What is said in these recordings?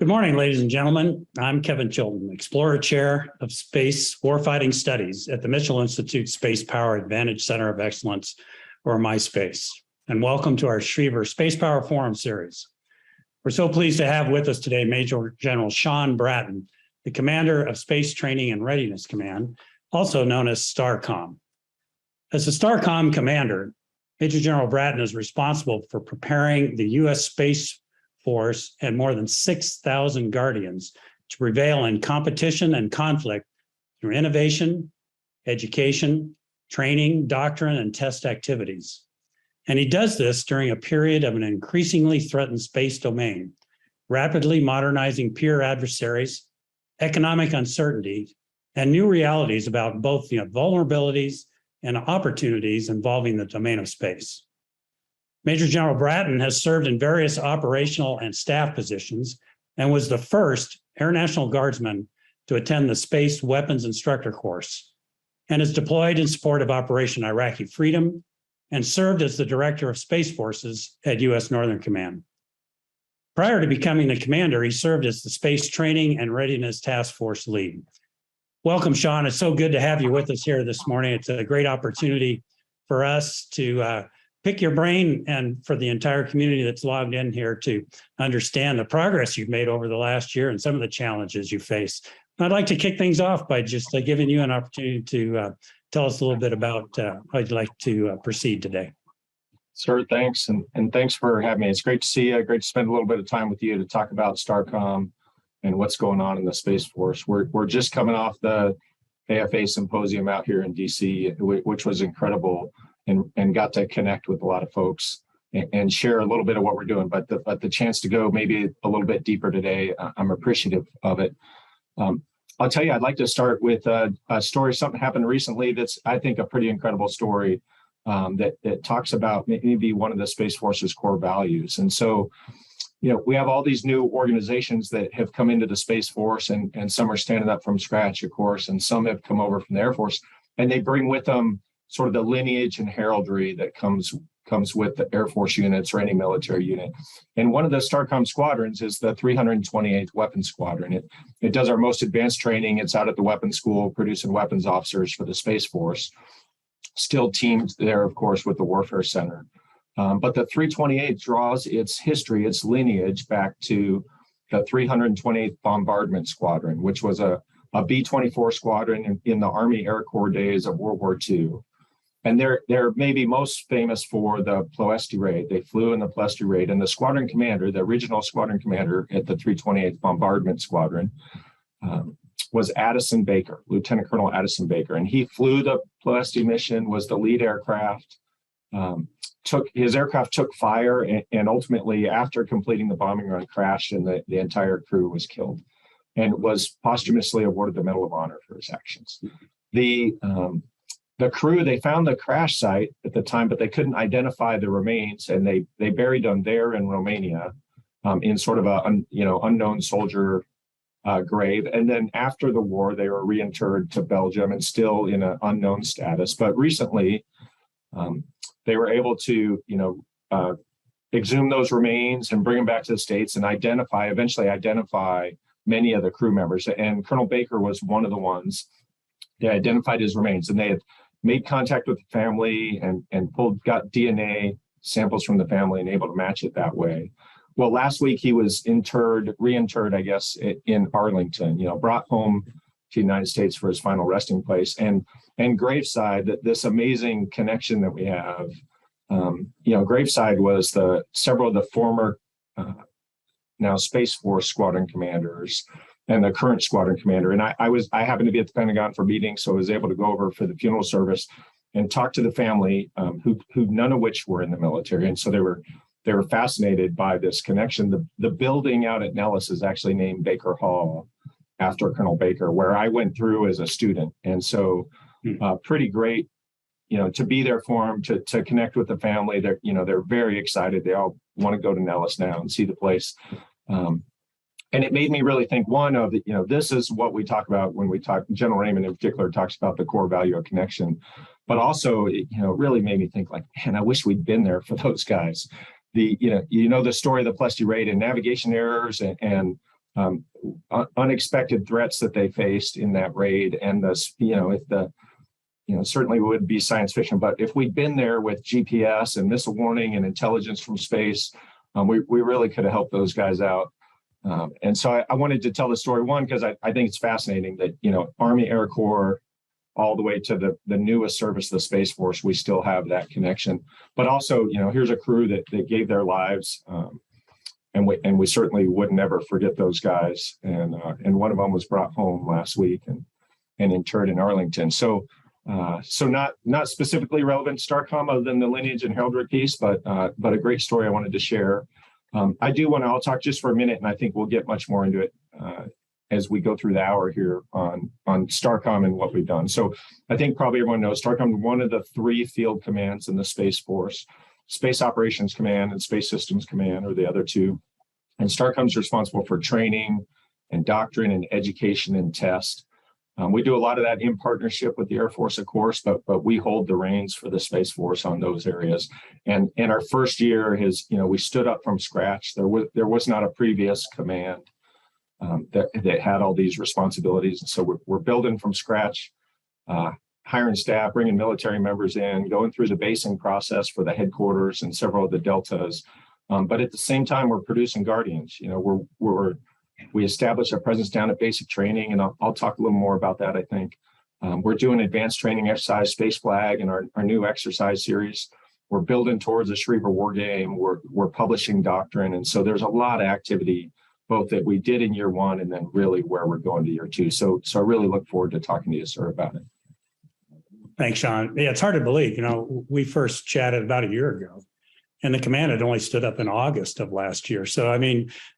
Good morning, ladies and gentlemen. I'm Kevin Chilton, Explorer Chair of Space Warfighting Studies at the Mitchell Institute Space Power Advantage Center of Excellence, or MySpace, and welcome to our Schriever Spacepower Forum series. We're so pleased to have with us today Maj Gen Shawn N, the Commander of Space Training and Readiness Command, also known as STARCOM. As the STARCOM commander, Major General Bratton is responsible for preparing the U.S. Space Force and more than 6,000 Guardians to prevail in competition and conflict through innovation, education, training, doctrine, and test activities. And he does this during a period of an increasingly threatened space domain, rapidly modernizing peer adversaries, economic uncertainty, and new realities about both the vulnerabilities and opportunities involving the domain of space. Major General Bratton has served in various operational and staff positions and was the first Air National Guardsman to attend the Space Weapons Instructor course, and is deployed in support of Operation Iraqi Freedom and served as the Director of Space Forces at U.S. Northern Command. Prior to becoming the commander, he served as the Space Training and Readiness Task Force lead. Welcome, Shawn. It's so good to have you with us here this morning. It's a great opportunity for us to pick your brain and for the entire community that's logged in here to understand the progress you've made over the last year and some of the challenges you face. I'd like to kick things off by just giving you an opportunity to tell us a little bit about how you'd like to proceed today. Sir, thanks. And thanks for having me. It's great to see you. Great to spend a little bit of time with you to talk about STARCOM and what's going on in the Space Force. We're just coming off the AFA symposium out here in DC, which was incredible, and got to connect with a lot of folks and share a little bit of what we're doing. But the chance to go maybe a little bit deeper today, I'm appreciative of it. I'll tell you, I'd like to start with a story. Something happened recently that's, I think, a pretty incredible story that talks about maybe one of the Space Force's core values. And so, we have all these new organizations that have come into the Space Force, and some are standing up from scratch, of course, and some have come over from the Air Force, and they bring with them sort of the lineage and heraldry that comes with the Air Force units or any military unit. And one of the STARCOM squadrons is the 328th Weapons Squadron. It does our most advanced training. It's out at the weapons school, producing weapons officers for the Space Force. Still teamed there, of course, with the Warfare Center. But the 328th draws its history, its lineage back to the 328th Bombardment Squadron, which was a B-24 squadron in the Army Air Corps days of World War II. And they're maybe most famous for the Ploesti raid. They flew in the Ploesti raid, and the squadron commander, the original squadron commander at the 328th Bombardment Squadron, was Addison Baker, Lieutenant Colonel Addison Baker. And he flew the Ploesti mission, was the lead aircraft. His aircraft took fire, and ultimately, after completing the bombing run, crashed, and the entire crew was killed, and was posthumously awarded the Medal of Honor for his actions. The crew, they found the crash site at the time, but they couldn't identify the remains, and they buried them there in Romania, in sort of a unknown soldier grave. And then after the war, they were reinterred to Belgium and still in an unknown status. But recently, they were able to, exhume those remains and bring them back to the States and eventually identify many of the crew members. And Colonel Baker was one of the ones. They identified his remains, and they had made contact with the family and got DNA samples from the family and able to match it that way. Well, last week he was reinterred, I guess, in Arlington, brought home to the United States for his final resting place. And graveside, this amazing connection that we have, graveside was several of the former now Space Force squadron commanders and the current squadron commander. And I happened to be at the Pentagon for meetings, so I was able to go over for the funeral service and talk to the family, who none of which were in the military. And so they were fascinated by this connection. The building out at Nellis is actually named Baker Hall after Colonel Baker, where I went through as a student. And so pretty great, to be there for them, to connect with the family. They're very excited. They all want to go to Nellis now and see the place. And it made me really think, one of this is what we talk about when we talk, General Raymond in particular talks about the core value of connection, but also, it really made me think like, man, I wish we'd been there for those guys. The story of the Ploesti raid and navigation errors and unexpected threats that they faced in that raid. And certainly would be science fiction, but if we'd been there with GPS and missile warning and intelligence from space, we really could have helped those guys out. And so I wanted to tell the story, one, because I think it's fascinating that, Army Air Corps, all the way to the newest service, the Space Force, we still have that connection. But also, here's a crew that gave their lives, and we certainly would never forget those guys. And one of them was brought home last week and interred in Arlington. So not specifically relevant to STARCOM other than the lineage and heraldry piece, but a great story I wanted to share. I'll talk just for a minute, and I think we'll get much more into it as we go through the hour here on STARCOM and what we've done. So I think probably everyone knows STARCOM is one of the 3 field commands in the Space Force. Space Operations Command and Space Systems Command are the other 2. And STARCOM is responsible for training and doctrine and education and test. We do a lot of that in partnership with the Air Force, of course, but we hold the reins for the Space Force on those areas. And our first year is, we stood up from scratch. There was not a previous command that had all these responsibilities. And so we're building from scratch, hiring staff, bringing military members in, going through the basing process for the headquarters and several of the deltas. But at the same time, we're producing Guardians. We established a presence down at basic training, and I'll talk a little more about that, I think. We're doing advanced training exercise, Space Flag, and our new exercise series. We're building towards a Schriever war game. We're publishing Doctrine. And so there's a lot of activity, both that we did in year 1 and then really where we're going to year 2. So I really look forward to talking to you, sir, about it. Thanks, Shawn. Yeah, it's hard to believe. We first chatted about a year ago, and the command had only stood up in August of last year. So,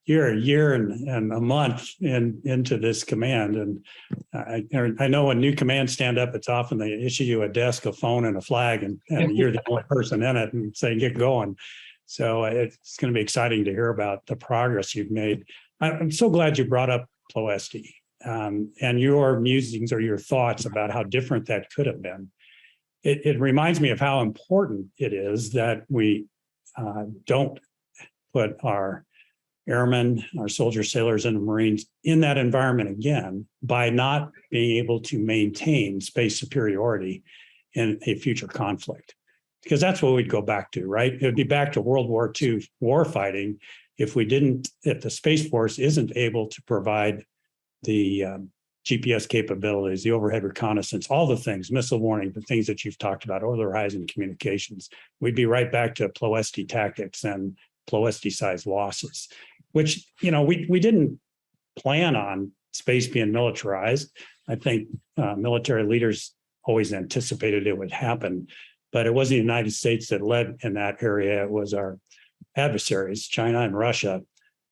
you're a year and a month into this command. And I know when new commands stand up, it's often they issue you a desk, a phone, and a flag, and you're the only person in it and say, get going. So it's going to be exciting to hear about the progress you've made. I'm so glad you brought up Ploesti and your musings or your thoughts about how different that could have been. It reminds me of how important it is that we don't put our airmen, our soldiers, sailors, and Marines in that environment again by not being able to maintain space superiority in a future conflict. Because that's what we'd go back to, right? It would be back to World War II warfighting if the Space Force isn't able to provide the GPS capabilities, the overhead reconnaissance, all the things, missile warning, the things that you've talked about, over the horizon communications. We'd be right back to Ploesti tactics and Ploesti-sized losses, which, we didn't plan on space being militarized. I think military leaders always anticipated it would happen, but it wasn't the United States that led in that area. It was our adversaries, China and Russia.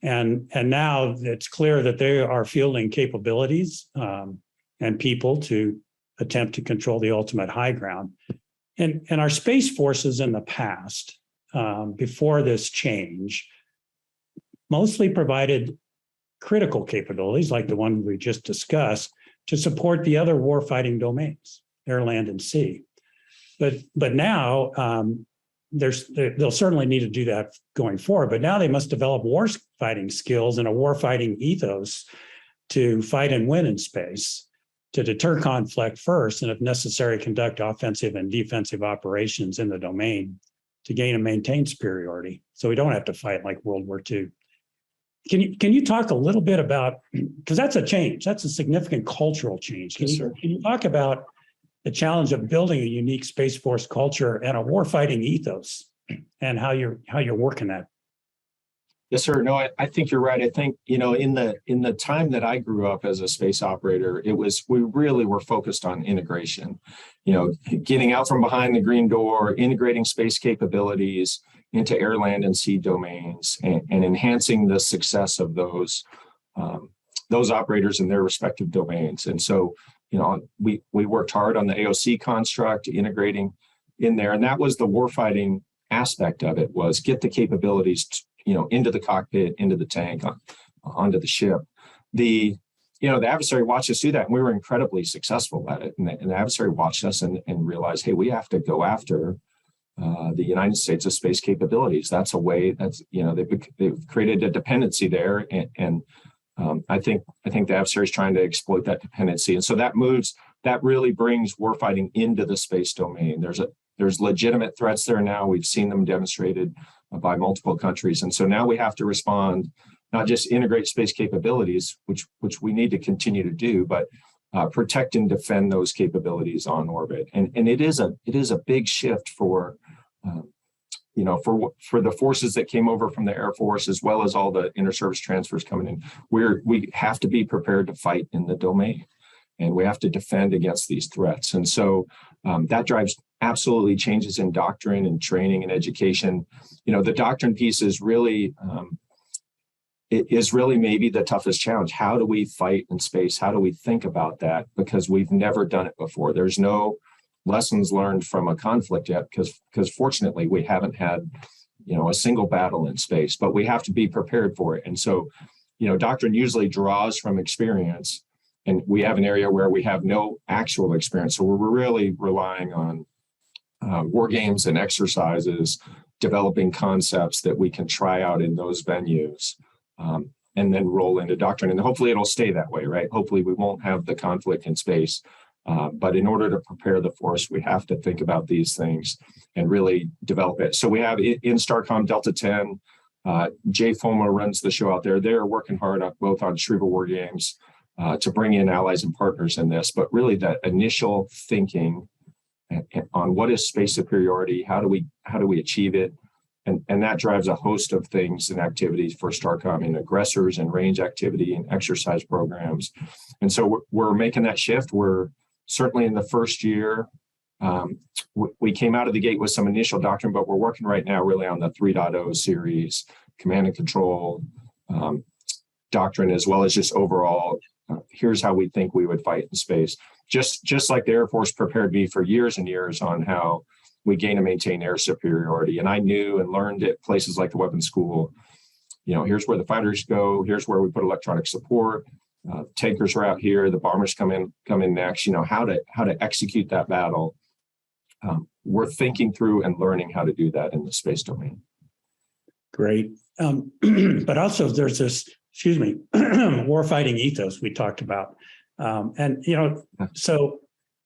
And now it's clear that they are fielding capabilities and people to attempt to control the ultimate high ground. And our space forces in the past, before this change, mostly provided critical capabilities like the one we just discussed to support the other warfighting domains, air, land, and sea. But now they'll certainly need to do that going forward. But now they must develop warfighting skills and a warfighting ethos to fight and win in space, to deter conflict first, and if necessary, conduct offensive and defensive operations in the domain to gain and maintain superiority. So we don't have to fight like World War II. Can you talk a little bit about, because that's a change, that's a significant cultural change. Can you talk about the challenge of building a unique Space Force culture and a warfighting ethos, and how you're working that? Yes, sir. No, I think you're right. I think, in the time that I grew up as a space operator, we really were focused on integration, getting out from behind the green door, integrating space capabilities into air, land, and sea domains, and enhancing the success of those operators in their respective domains. And so, we worked hard on the AOC construct, integrating in there. And that was the warfighting aspect of it, was get the capabilities, into the cockpit, into the tank, onto the ship. The adversary watched us do that, and we were incredibly successful at it. And the adversary watched us and realized, hey, we have to go after the United States' space capabilities. That's a way they've created a dependency there. And I think the adversary is trying to exploit that dependency, and so that really brings warfighting into the space domain. There's legitimate threats there now. We've seen them demonstrated by multiple countries, and so now we have to respond, not just integrate space capabilities, which we need to continue to do, but protect and defend those capabilities on orbit. And it is a big shift for for the forces that came over from the Air Force, as well as all the inter-service transfers coming in. We have to be prepared to fight in the domain, and we have to defend against these threats. And so that drives absolutely changes in doctrine and training and education. The doctrine piece is really maybe the toughest challenge. How do we fight in space? How do we think about that? Because we've never done it before. There's no lessons learned from a conflict yet, because fortunately we haven't had a single battle in space, but we have to be prepared for it. And so doctrine usually draws from experience, and we have an area where we have no actual experience, so we're really relying on war games and exercises, developing concepts that we can try out in those venues, and then roll into doctrine. And hopefully it'll stay that way, right? Hopefully we won't have the conflict in space. But in order to prepare the force, we have to think about these things and really develop it. So we have in STARCOM Delta 10, Jay Foma runs the show out there. They're working hard both on Schriever War Games to bring in allies and partners in this, but really that initial thinking on what is space superiority, how do we achieve it, and that drives a host of things and activities for STARCOM in aggressors and range activity and exercise programs. And so we're making that shift. We're certainly in the first year, we came out of the gate with some initial doctrine, but we're working right now really on the 3.0 series, command and control doctrine, as well as just overall, here's how we think we would fight in space. Just like the Air Force prepared me for years and years on how we gain and maintain air superiority. And I knew and learned at places like the Weapons School, here's where the fighters go, here's where we put electronic support. Tankers are out here, the bombers come in next. How to execute that battle. We're thinking through and learning how to do that in the space domain. Great, but also there's this, warfighting ethos we talked about, so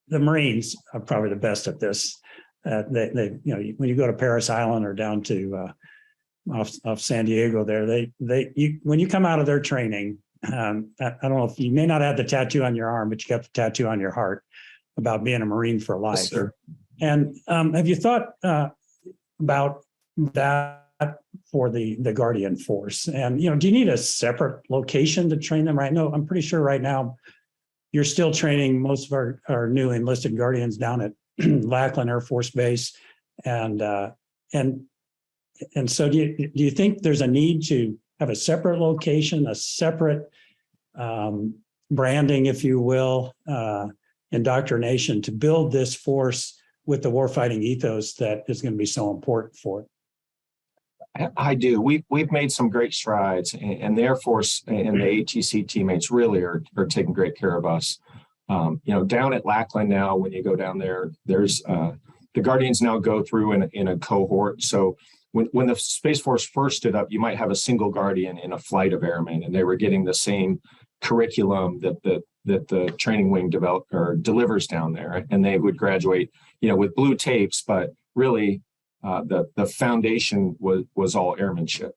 the Marines are probably the best at this. They when you go to Paris Island or down to off San Diego, when you come out of their training. I don't know if you may not have the tattoo on your arm, but you got the tattoo on your heart about being a Marine for life. Yes, sir. And have you thought about that for the Guardian Force? And do you need a separate location to train them? Right now, I'm pretty sure right now you're still training most of our new enlisted Guardians down at Lackland Air Force Base, and so do you think there's a need to have a separate location, a separate branding, if you will, indoctrination to build this force with the warfighting ethos that is going to be so important for it? I do. We've made some great strides, and the Air Force and the ATC teammates really are taking great care of us. Down at Lackland now, when you go down there, there's the Guardians now go through in a cohort. So when the Space Force first stood up, you might have a single Guardian in a flight of airmen, and they were getting the same curriculum that the training wing delivers down there, and they would graduate, with blue tapes, but really the foundation was all airmanship.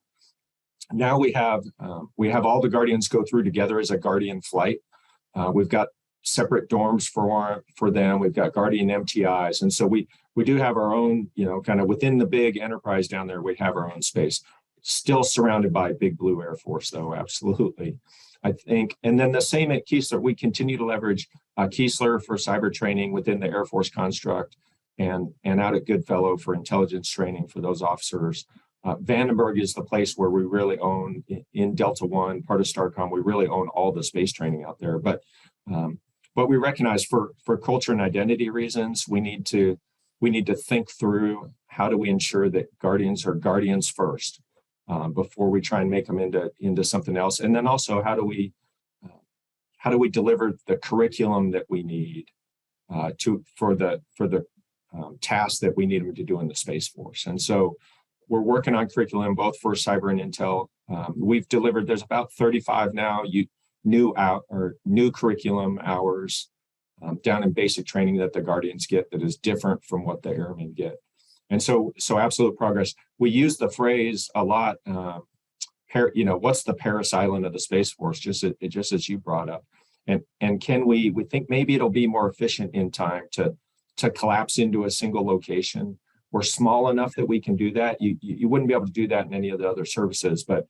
Now we have all the Guardians go through together as a Guardian flight. We've got separate dorms for them. We've got Guardian MTIs, and so we do have our own, kind of within the big enterprise down there, we have our own space. Still surrounded by Big Blue Air Force, though, absolutely. I think, and then the same at Keesler, we continue to leverage Keesler for cyber training within the Air Force construct, and out at Goodfellow for intelligence training for those officers. Vandenberg is the place where we really own, in Delta One, part of STARCOM, we really own all the space training out there. But we recognize for culture and identity reasons, we need to think through how do we ensure that Guardians are Guardians first before we try and make them into something else. And then also, how do we deliver the curriculum that we need for the tasks that we need them to do in the Space Force. And so we're working on curriculum both for cyber and intel We've delivered, there's about 35 now new curriculum hours down in basic training that the Guardians get that is different from what the airmen get. And so absolute progress. We use the phrase a lot, what's the Paris Island of the Space Force, just as you brought up. And can we think maybe it'll be more efficient in time to collapse into a single location. We're small enough that we can do that. You wouldn't be able to do that in any of the other services, but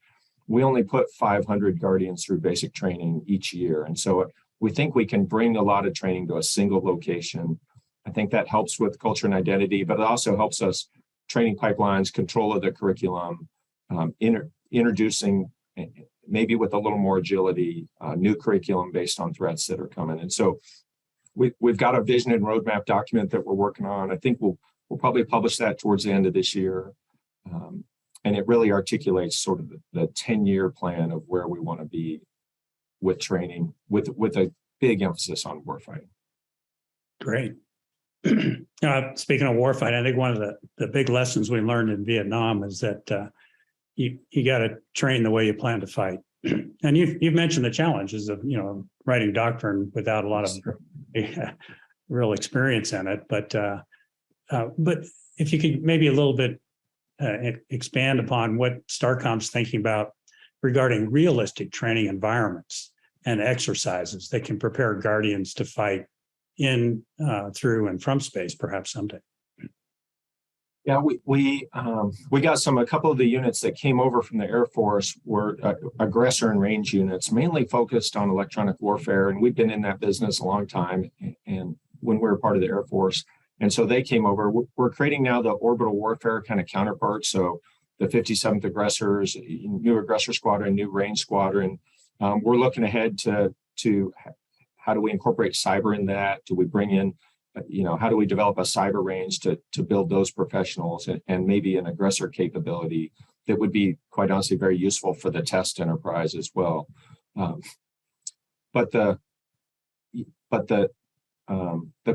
we only put 500 Guardians through basic training each year. And so we think we can bring a lot of training to a single location. I think that helps with culture and identity, but it also helps us training pipelines, control of the curriculum, introducing maybe with a little more agility, new curriculum based on threats that are coming. And so we've got a vision and roadmap document that we're working on. I think we'll probably publish that towards the end of this year. And it really articulates sort of the 10-year plan of where we want to be with training, with a big emphasis on warfighting. Great. Speaking of warfighting, I think one of the big lessons we learned in Vietnam is that you got to train the way you plan to fight. And you've mentioned the challenges of writing doctrine without a lot of real experience in it. But if you could maybe a little bit expand upon what STARCOM's thinking about regarding realistic training environments and exercises that can prepare Guardians to fight in, through, and from space, perhaps someday. Yeah, we got a couple of the units that came over from the Air Force were aggressor and range units, mainly focused on electronic warfare, and we've been in that business a long time. And when we were part of the Air Force, and so they came over. We're creating now the orbital warfare kind of counterpart. So the 57th aggressors, new aggressor squadron, new range squadron. We're looking ahead to how do we incorporate cyber in that? Do we bring in, how do we develop a cyber range to build those professionals and maybe an aggressor capability that would be, quite honestly, very useful for the test enterprise as well. But the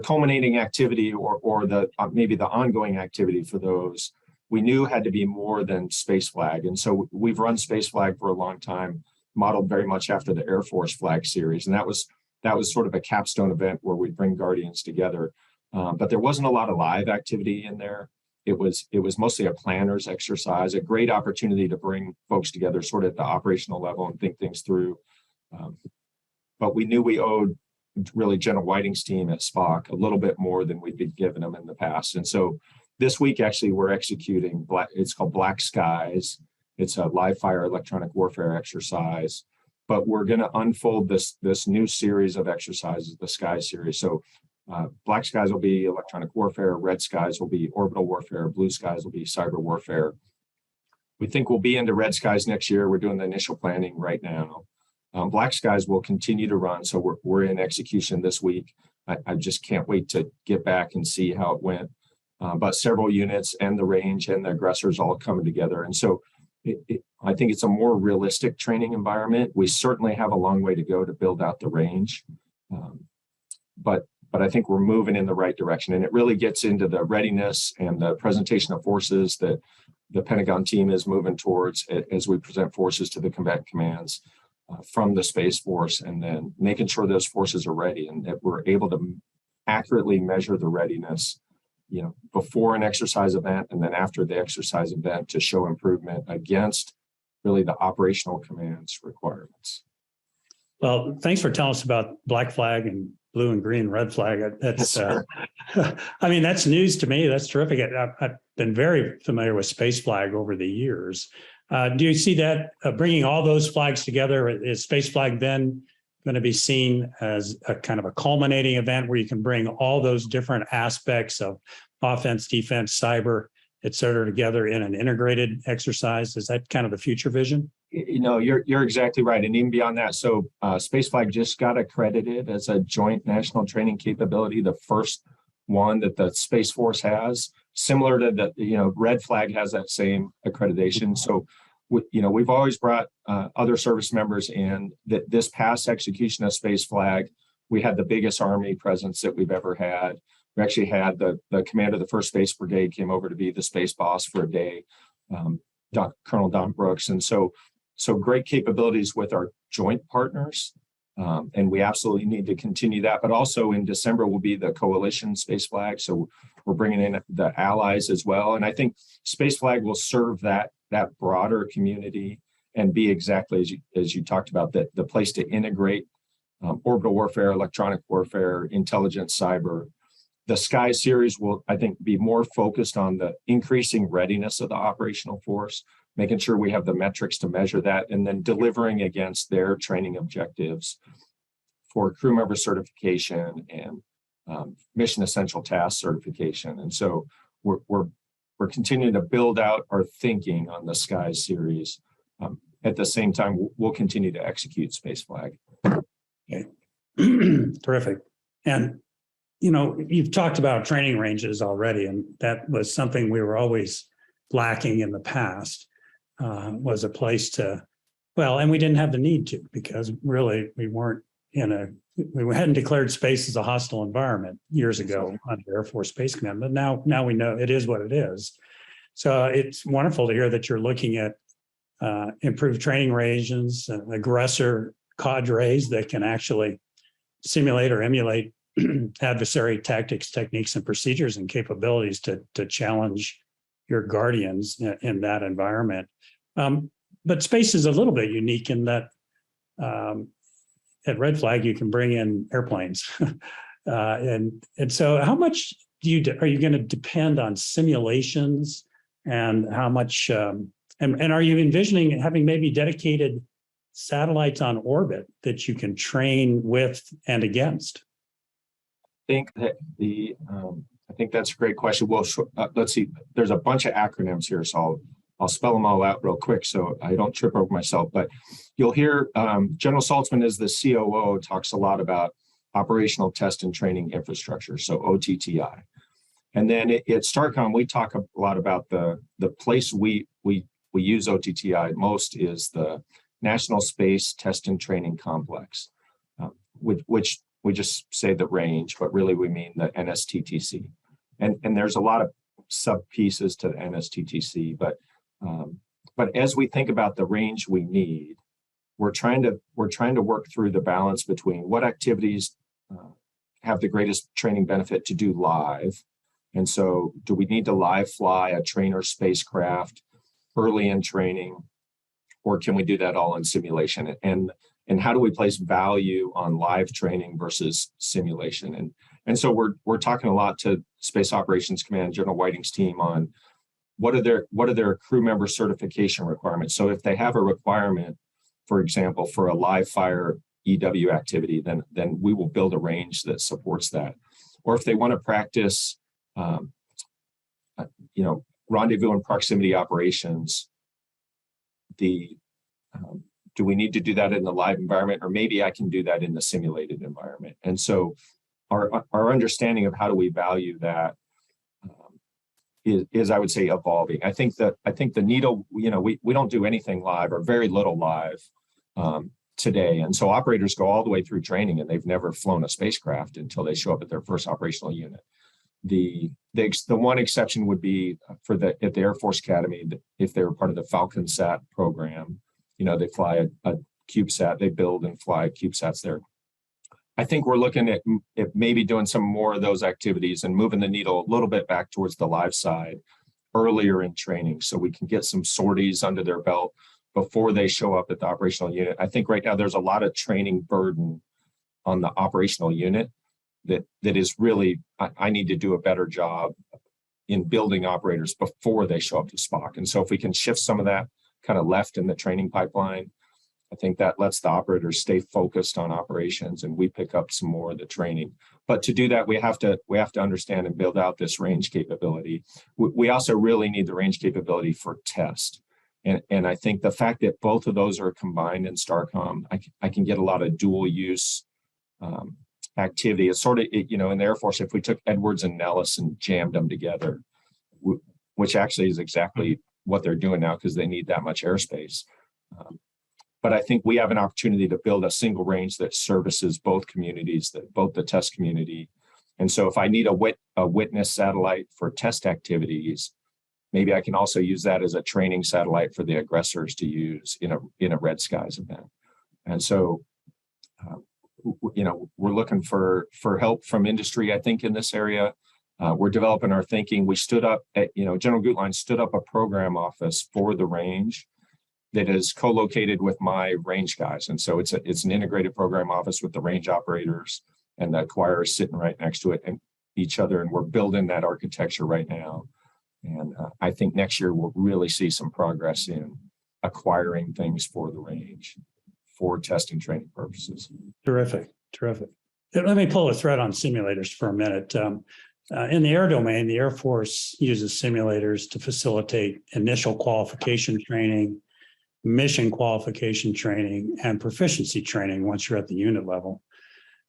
culminating activity or maybe the ongoing activity for those, we knew had to be more than space flag. And so we've run space flag for a long time, modeled very much after the Air Force flag series. And that was sort of a capstone event where we bring Guardians together. But there wasn't a lot of live activity in there. It was mostly a planner's exercise, a great opportunity to bring folks together sort of at the operational level and think things through. But we knew we owed really General Whiting's team at SPOC a little bit more than we'd been giving them in the past. And so this week, actually, we're executing, it's called Black Skies. It's a live fire electronic warfare exercise, but we're going to unfold this new series of exercises, the Sky series. So Black Skies will be electronic warfare, Red Skies will be orbital warfare, Blue Skies will be cyber warfare. We think we'll be into Red Skies next year. We're doing the initial planning right now. Black Skies will continue to run, so we're in execution this week. I just can't wait to get back and see how it went. But several units and the range and the aggressors all coming together. And so I think it's a more realistic training environment. We certainly have a long way to go to build out the range. But I think we're moving in the right direction. And it really gets into the readiness and the presentation of forces that the Pentagon team is moving towards as we present forces to the combatant commands from the Space Force, and then making sure those forces are ready and that we're able to accurately measure the readiness, before an exercise event and then after the exercise event to show improvement against really the operational command's requirements. Well, thanks for telling us about Black Flag and Blue and Green, Red Flag. That's, I mean, that's news to me. That's terrific. I've been very familiar with Space Flag over the years. Do you see that bringing all those flags together? Is Space Flag then going to be seen as a kind of a culminating event where you can bring all those different aspects of offense, defense, cyber, et cetera, together in an integrated exercise? Is that kind of the future vision? You're exactly right. And even beyond that, so Space Flag just got accredited as a joint national training capability, the first one that the Space Force has, similar to the, Red Flag has that same accreditation. So, we've always brought other service members in. That this past execution of Space Flag, we had the biggest Army presence that we've ever had. We actually had the commander of the 1st Space Brigade came over to be the space boss for a day, Colonel Don Brooks. And so so great capabilities with our joint partners. And we absolutely need to continue that. But also in December will be the coalition space flag. So we're bringing in the allies as well. And I think space flag will serve that broader community and be exactly as you talked about, the place to integrate orbital warfare, electronic warfare, intelligence, cyber. The Sky series will, I think, be more focused on the increasing readiness of the operational force, making sure we have the metrics to measure that, and then delivering against their training objectives for crew member certification and mission essential task certification. And so we're continuing to build out our thinking on the Sky series. At the same time, we'll continue to execute Space Flag. Okay. Terrific. And, you've talked about training ranges already, and that was something we were always lacking in the past, was a place to, and we didn't have the need to, because really we hadn't declared space as a hostile environment years ago under Air Force Space Command, but now we know it is what it is. So it's wonderful to hear that you're looking at improved training ranges, aggressor cadres that can actually simulate or emulate adversary tactics, techniques, and procedures and capabilities to challenge your guardians in that environment. But space is a little bit unique in that at Red Flag you can bring in airplanes, and so how much are you going to depend on simulations, and how much? And are you envisioning having maybe dedicated satellites on orbit that you can train with and against? I think that I think that's a great question. Well, let's see. There's a bunch of acronyms here, so I'll spell them all out real quick so I don't trip over myself. But you'll hear General Saltzman, as the COO, talks a lot about operational test and training infrastructure, so OTTI. And then at STARCOM, we talk a lot about the place we use OTTI most is the National Space Test and Training Complex, which we just say the range, but really we mean the NSTTC. And there's a lot of sub pieces to the NSTTC, but as we think about the range we need, we're trying to work through the balance between what activities have the greatest training benefit to do live. And so do we need to live fly a trainer spacecraft early in training, or can we do that all in simulation? And how do we place value on live training versus simulation? And so we're talking a lot to Space Operations Command, General Whiting's team, on what are their crew member certification requirements. So if they have a requirement, for example, for a live fire EW activity, then we will build a range that supports that. Or if they want to practice, rendezvous and proximity operations, do we need to do that in the live environment, or maybe I can do that in the simulated environment? And so our understanding of how do we value that is I would say evolving. I think the needle, we don't do anything live or very little live today. And so operators go all the way through training and they've never flown a spacecraft until they show up at their first operational unit. The one exception would be at the Air Force Academy, if they were part of the Falcon Sat program. They fly a CubeSat, they build and fly CubeSats there. I think we're looking at maybe doing some more of those activities and moving the needle a little bit back towards the live side earlier in training, so we can get some sorties under their belt before they show up at the operational unit. I think right now there's a lot of training burden on the operational unit that is really, I need to do a better job in building operators before they show up to SPOC. And so if we can shift some of that kind of left in the training pipeline, I think that lets the operators stay focused on operations and we pick up some more of the training. But to do that, we have to understand and build out this range capability. We also really need the range capability for test. And I think the fact that both of those are combined in STARCOM, I can get a lot of dual use activity. It's sort of, in the Air Force, if we took Edwards and Nellis and jammed them together, which actually is exactly what they're doing now because they need that much airspace. But I think we have an opportunity to build a single range that services both communities, both the test community. And so if I need a witness satellite for test activities, maybe I can also use that as a training satellite for the aggressors to use in a Red Skies event. And so, we're looking for help from industry, I think, in this area. We're developing our thinking. We stood up at, General Gutlein stood up a program office for the range that is co-located with my range guys. And so it's an integrated program office with the range operators and the acquirers sitting right next to it and each other. And we're building that architecture right now. And I think next year we'll really see some progress in acquiring things for the range for testing training purposes. Terrific. Let me pull a thread on simulators for a minute. In the air domain, the Air Force uses simulators to facilitate initial qualification training, mission qualification training, and proficiency training once you're at the unit level.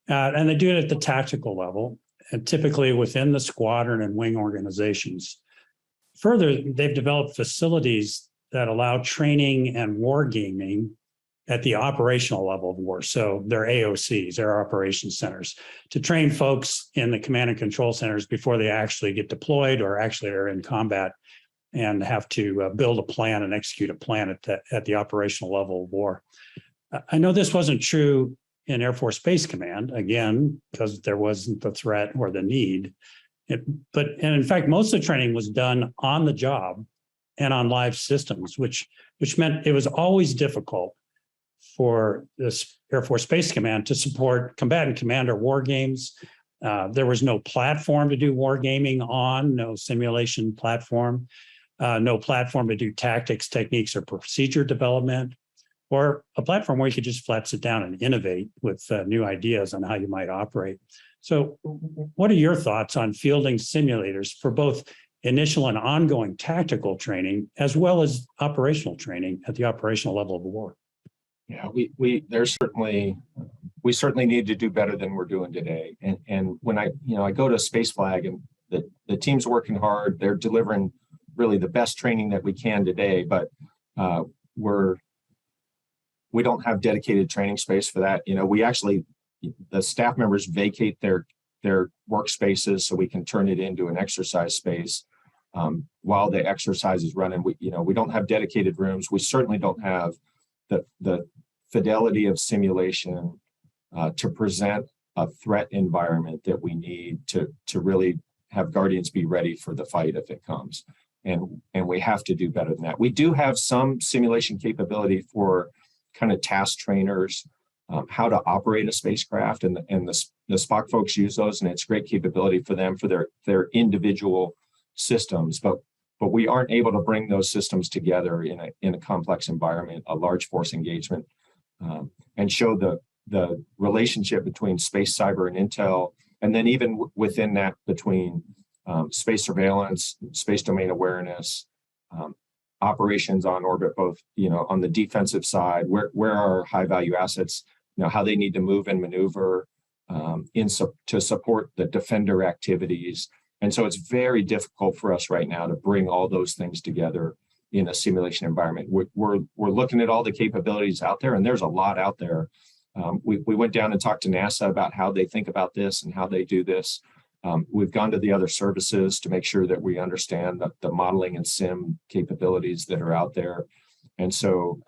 And they do it at the tactical level, and typically within the squadron and wing organizations. Further, they've developed facilities that allow training and wargaming at the operational level of war. So they're AOCs, Air Operations Centers, to train folks in the command and control centers before they actually get deployed or actually are in combat and have to build a plan and execute a plan at the operational level of war. I know this wasn't true in Air Force Space Command, again, because there wasn't the threat or the need. And in fact, most of the training was done on the job and on live systems, which meant it was always difficult for this Air Force Space Command to support combatant commander war games. There was no platform to do war gaming on, no simulation platform, no platform to do tactics, techniques, or procedure development, or a platform where you could just flat sit down and innovate with new ideas on how you might operate. So what are your thoughts on fielding simulators for both initial and ongoing tactical training, as well as operational training at the operational level of war? Yeah, we certainly need to do better than we're doing today. And when I go to Space Flag and the team's working hard, they're delivering really the best training that we can today, but we don't have dedicated training space for that. The staff members vacate their workspaces so we can turn it into an exercise space while the exercise is running. We don't have dedicated rooms. We certainly don't have the fidelity of simulation to present a threat environment that we need to really have Guardians be ready for the fight if it comes. And we have to do better than that. We do have some simulation capability for kind of task trainers, how to operate a spacecraft, and the Spock folks use those, and it's great capability for them for their individual systems. But we aren't able to bring those systems together in a complex environment, a large force engagement, and show the relationship between space, cyber, and intel, and then even within that between space surveillance, space domain awareness, operations on orbit, both on the defensive side, where are high value assets, how they need to move and maneuver to support the defender activities. And so it's very difficult for us right now to bring all those things together in a simulation environment. We're looking at all the capabilities out there, and there's a lot out there. We went down and talked to NASA about how they think about this and how they do this. We've gone to the other services to make sure that we understand the modeling and sim capabilities that are out there. And so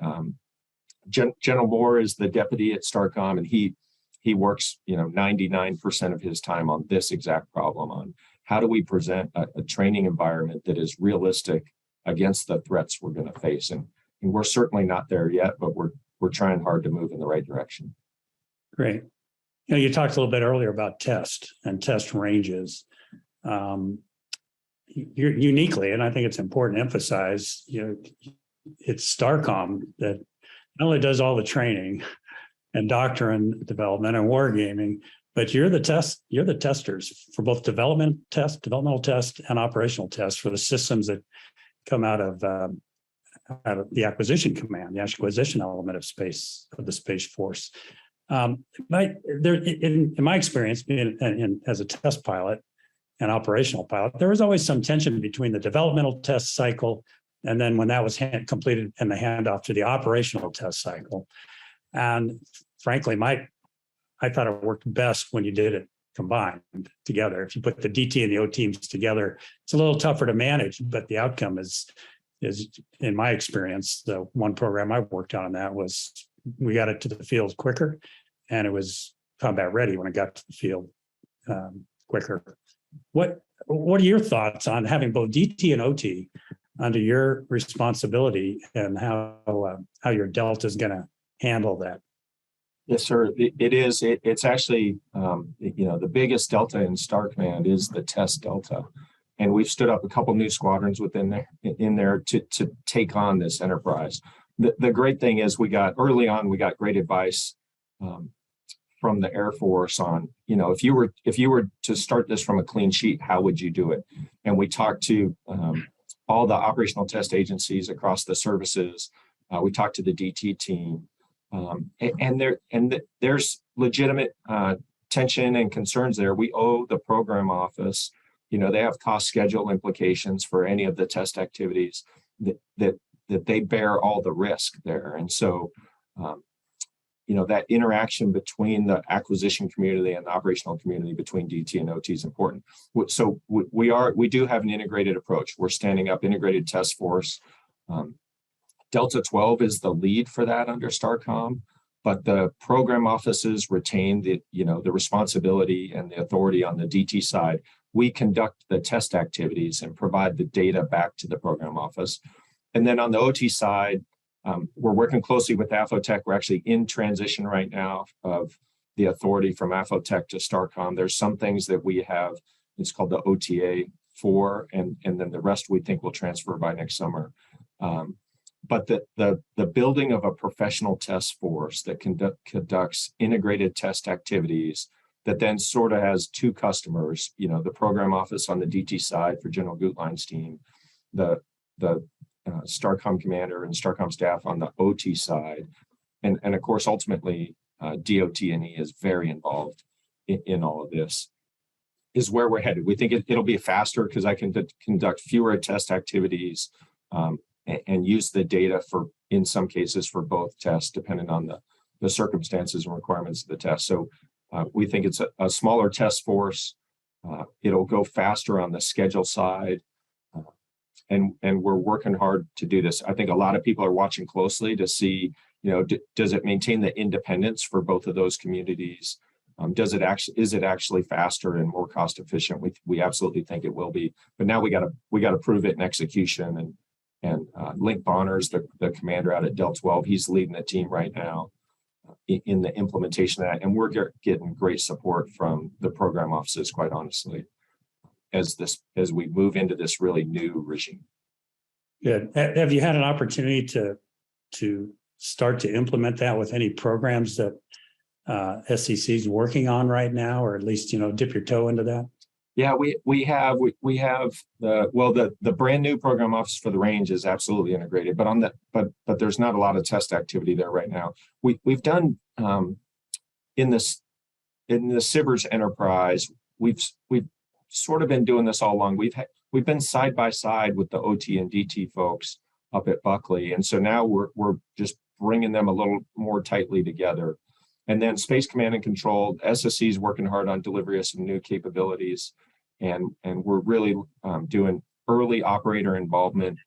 General Moore is the deputy at STARCOM, and he works 99% of his time on this exact problem, on how do we present a training environment that is realistic against the threats we're going to face. And we're certainly not there yet, but we're trying hard to move in the right direction. Great. You talked a little bit earlier about test and test ranges. You're uniquely, and I think it's important to emphasize, it's STARCOM that not only does all the training and doctrine development and wargaming, but you're the testers for both developmental test and operational tests for the systems that come out of the acquisition command, the acquisition element of the Space Force. In my experience, being as a test pilot and operational pilot, there was always some tension between the developmental test cycle and then when that was completed and the handoff to the operational test cycle. And frankly, I thought it worked best when you did it combined together. If you put the DT and the O teams together, it's a little tougher to manage, but the outcome is in my experience, the one program I worked on that was we got it to the field quicker, and it was combat ready when it got to the field quicker. What are your thoughts on having both DT and OT under your responsibility, and how your Delta is going to handle that? Yes, sir. It is. It's actually, the biggest Delta in Star Command is the test Delta. And we've stood up a couple new squadrons in there to take on this enterprise. The great thing is we got great advice from the Air Force on, if you were to start this from a clean sheet, how would you do it? And we talked to all the operational test agencies across the services. We talked to the DT team, and there's legitimate tension and concerns there. We owe the program office. They have cost schedule implications for any of the test activities that they bear all the risk there. And so, that interaction between the acquisition community and the operational community between DT and OT is important. So we do have an integrated approach. We're standing up integrated task force. Delta 12 is the lead for that under STARCOM, but the program offices retain the responsibility and the authority on the DT side. We conduct the test activities and provide the data back to the program office. And then on the OT side, we're working closely with AFOTech. We're actually in transition right now of the authority from AFOTech to STARCOM. There's some things that we have, it's called the OTA for, and then the rest we think will transfer by next summer. But the building of a professional test force that conducts integrated test activities that then sort of has two customers, the program office on the DT side for General Gutlein's team, the STARCOM commander and STARCOM staff on the OT side. And of course, ultimately, DOT&E is very involved in all of this, is where we're headed. We think it'll be faster because I can conduct fewer test activities and use the data in some cases, for both tests, depending on the circumstances and requirements of the test. So we think it's a smaller test force. It'll go faster on the schedule side. And we're working hard to do this. I think a lot of people are watching closely to see, does it maintain the independence for both of those communities? Is it actually faster and more cost efficient? We absolutely think it will be. But now we got to prove it in execution. And Link Bonner's the commander out at Del 12. He's leading the team right now in the implementation of that. And we're getting great support from the program offices, quite honestly, as we move into this really new regime. Good. Have you had an opportunity to start to implement that with any programs that SCC is working on right now, or at least dip your toe into that? Yeah, we have the brand new program office for the range is absolutely integrated, but there's not a lot of test activity there right now. We've done in the SBIRS enterprise, we've sort of been doing this all along. We've been side by side with the OT and DT folks up at Buckley, and so now we're just bringing them a little more tightly together. And then Space Command and Control, SSC is working hard on delivery of some new capabilities, and we're really doing early operator involvement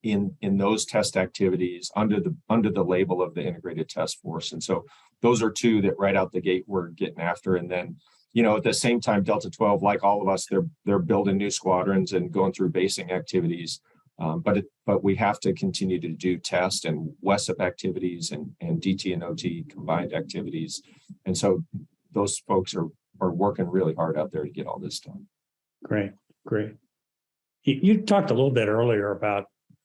in those test activities under the label of the Integrated Task Force. And so those are two that right out the gate we're getting after. And then at the same time, Delta 12, like all of us, they're building new squadrons and going through basing activities. But we have to continue to do test and WESIP activities and DT and OT combined activities. And so those folks are working really hard out there to get all this done. Great. You talked a little bit earlier about